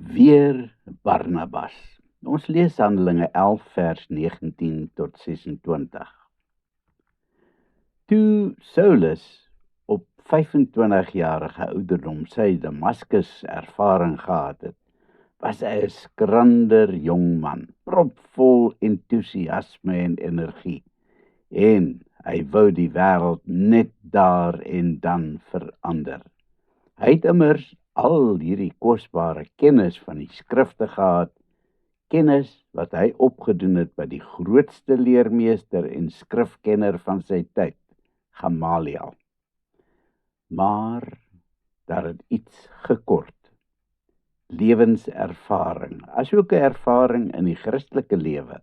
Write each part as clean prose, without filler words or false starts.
Weer Barnabas. Ons lees Handelinge 11 vers 19 tot 26. Toe Saulus op 25-jarige ouderdom sy Damaskus ervaring gehad het, was hy 'n skrander jong man, propvol entoesiasme en energie, en hy wou die wêreld net daar en dan verander. Hy het immers al hierdie kosbare kennis van die skrifte gehad, kennis wat hy opgedoen het by die grootste leermeester en skrifkenner van sy tyd, Gamaliel. Maar daar het iets gekort. Lewenservaring, asook 'n ervaring in die Christelike lewe.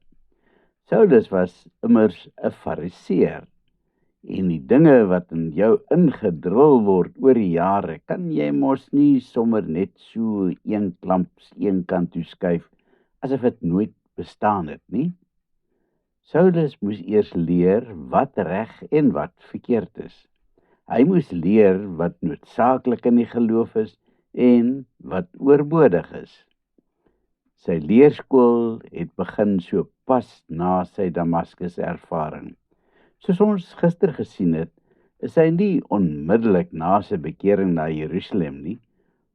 Saulus was immers 'n Fariseer, en die dinge wat in jou ingedrul word oor die jare, kan jy mos nie sommer net so een kant toe skuif, asof dit nooit bestaan het nie. Saulus moes eers leer wat reg en wat verkeerd is. Hy moes leer wat noodsaaklik in die geloof is en wat oorbodig is. Sy leerskool het begin so pas na sy Damaskus ervaring. Soos ons gister gesien het, is hy nie onmiddellik na sy bekering na Jerusalem nie,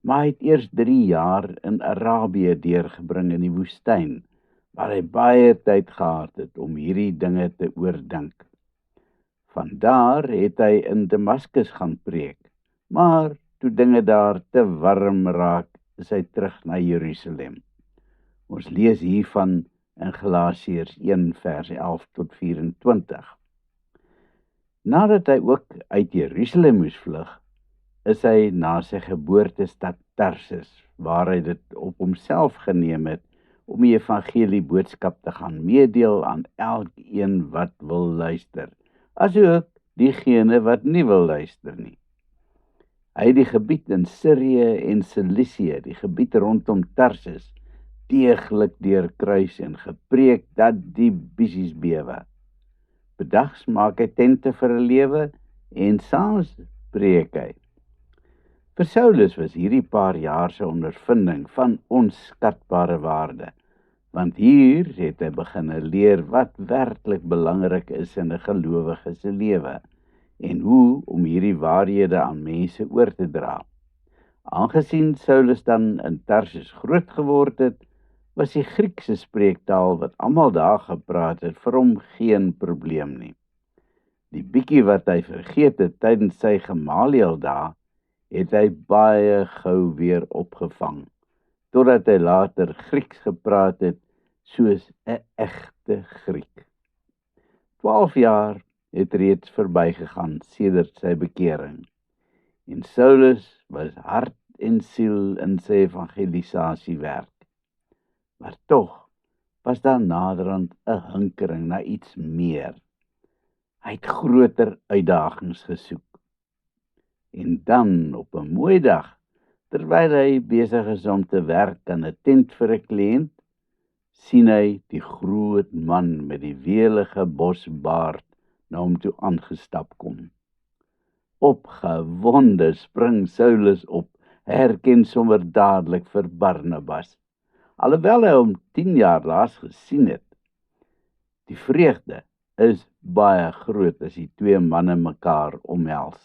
maar hy het eers 3 jaar in Arabië deurgebring in die woestyn, waar hy baie tyd gehad het om hierdie dinge te oordink. Vandaar het hy in Damaskus gaan preek, maar toe dinge daar te warm raak, is hy terug na Jerusalem. Ons lees hiervan in Galasiërs 1 vers 11 tot 24. Nadat hy ook uit Jerusalem moes vlug, is hy na sy geboortestad Tarsus, waar hy dit op homself geneem het om die evangelie boodskap te gaan meedeel aan elkeen wat wil luister, asook diegene wat nie wil luister nie. Hy het die gebied in Sirië en Cilicië, die gebied rondom Tarsus, deeglik deurkruis en gepreek dat die bissies bewe. Bedags maak hy tente vir 'n lewe en saans preek hy. Vir Saulus was hierdie paar jaar se ondervinding van onskatbare waarde, want hier het hy begin leer wat werklik belangrik is in 'n gelowige se lewe en hoe om hierdie waarhede aan mense oor te dra. Aangesien Saulus dan in Tarsus groot geword het, was die Griekse spreektaal wat almal daar gepraat het vir hom geen probleem nie. Die bietjie wat hy vergeet het tydens sy Gamaliel dae, het hy baie gou weer opgevang, totdat hy later Grieks gepraat het soos 'n egte Griek. 12 jaar het reeds verbygegaan sedert sy bekering, en Saulus was hart en siel in sy evangelisasiewerk. Maar tog was daar naderhand 'n hinkering na iets meer. Hy het groter uitdagings gesoek. En dan op 'n mooi dag, terwyl hy besig is om te werk aan 'n tent vir 'n kliënt, sien hy die groot man met die welige bosbaard na hom toe aangestap kom. Opgewonde spring Saulus op, herken sommer dadelik vir Barnabas, alhoewel hy hom 10 jaar laas gesien het. Die vreugde is baie groot as die twee manne mekaar omhels.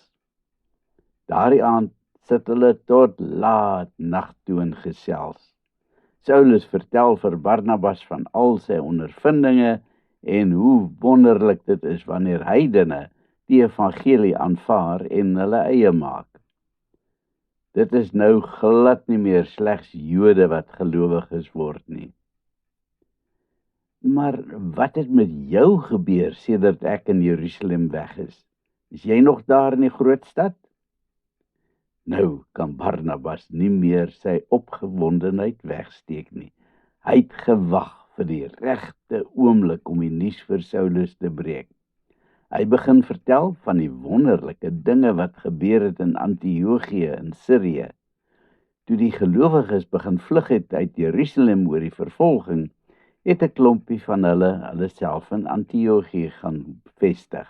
Daardie aand sit hulle tot laat nag toe en gesels. Saulus vertel vir Barnabas van al sy ondervindinge en hoe wonderlik dit is wanneer heidene die evangelie aanvaar en hulle eie maak. Dit is nou glad nie meer slegs Jode wat gelowiges word nie. Maar wat het met jou gebeur sedert ek in Jerusalem weg is? Is jy nog daar in die groot stad? Nou kan Barnabas nie meer sy opgewondenheid wegsteek nie. Hy het gewag vir die regte oomblik om die nuus vir Saulus te breek. Hy begin vertel van die wonderlike dinge wat gebeur het in Antiochië in Sirië. Toe die gelowiges begin vlug het uit Jerusalem oor die vervolging, het 'n klompie van hulle self in Antiochië gaan vestig.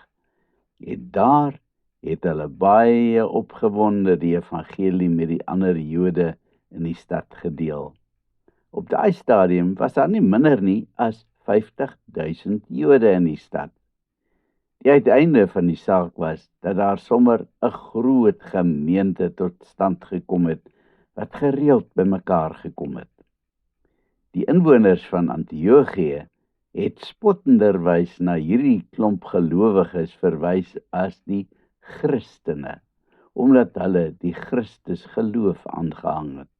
En daar het hulle baie opgewonde die evangelie met die ander Jode in die stad gedeel. Op daai stadium was daar nie minder nie as 50.000 Jode in die stad. Die uiteinde van die saak was dat daar sommer 'n groot gemeente tot stand gekom het, wat gereeld bymekaar gekom het. Die inwoners van Antiochië het spottenderwys na hierdie klomp gelowiges verwys as die Christene, omdat hulle die Christus geloof aangehang het.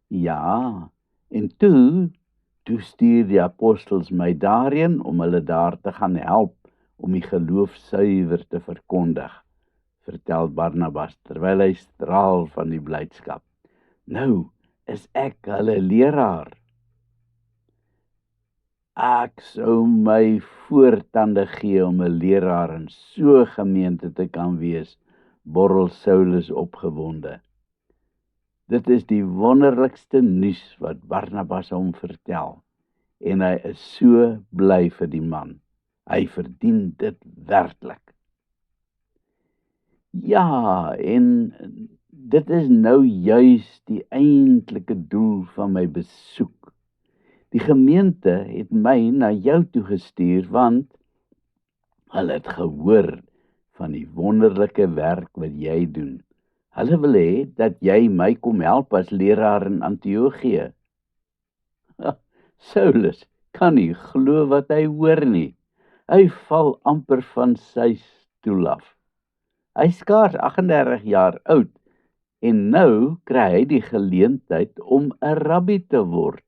Ja, en toe stuur die apostels my daarheen om hulle daar te gaan help om die geloof suiwer te verkondig, vertel Barnabas terwyl hy straal van die blydskap. Nou is ek hulle leraar. Ek sou my voortande gee om 'n leraar in so 'n gemeente te kan wees, borrel Saulus opgewonde. Dit is die wonderlikste nuus wat Barnabas hom vertel, en hy is so bly vir die man. Hy verdien dit werklik. Ja, en dit is nou juis die eintlike doel van my besoek. Die gemeente het my na jou toe gestuur, want hulle het gehoor van die wonderlike werk wat jy doen. Hulle wil hê dat jy my kom help as leraar in Antiochië. Saulus kan nie glo wat hy hoor nie. Hy val amper van sy stoel af. Hy skaars 38 jaar oud en nou kry hy die geleentheid om 'n rabbi te word.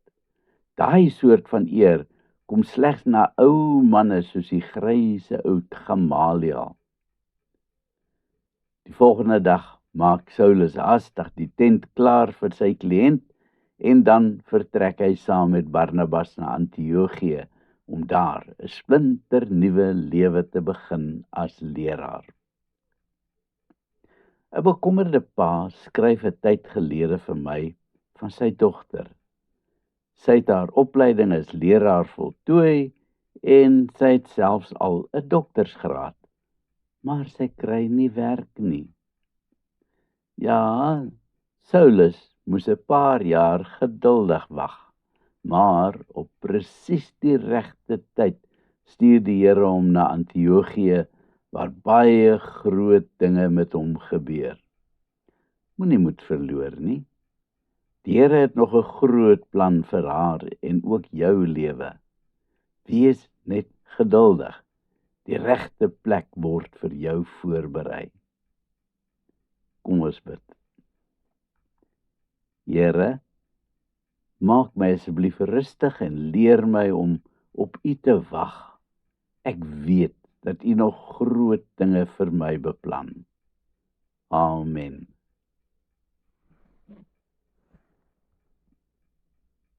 Daai soort van eer kom slegs na ou manne soos die gryse oud Gamaliel. Die volgende dag maak Saulus haastig die tent klaar vir sy kliënt en dan vertrek hy saam met Barnabas na Antiochië om daar 'n splinternuwe lewe te begin as leraar. 'n Bekommerde pa skryf 'n tyd gelede vir my van sy dogter. Sy het haar opleiding as leraar voltooi en sy het selfs al 'n doktorsgraad, maar sy kry nie werk nie. Ja, Saulus moes 'n paar jaar geduldig wag, maar op presies die regte tyd stuur die Here hom na Antiochië, waar baie groot dinge met hom gebeur. Moenie moed verloor nie. Die Here het nog 'n groot plan vir haar en ook jou lewe. Wees net geduldig. Die regte plek word vir jou voorberei. Kom ons bid. Here, maak my asseblief rustig en leer my om op U te wag. Ek weet dat U nog groot dinge vir my beplan. Amen.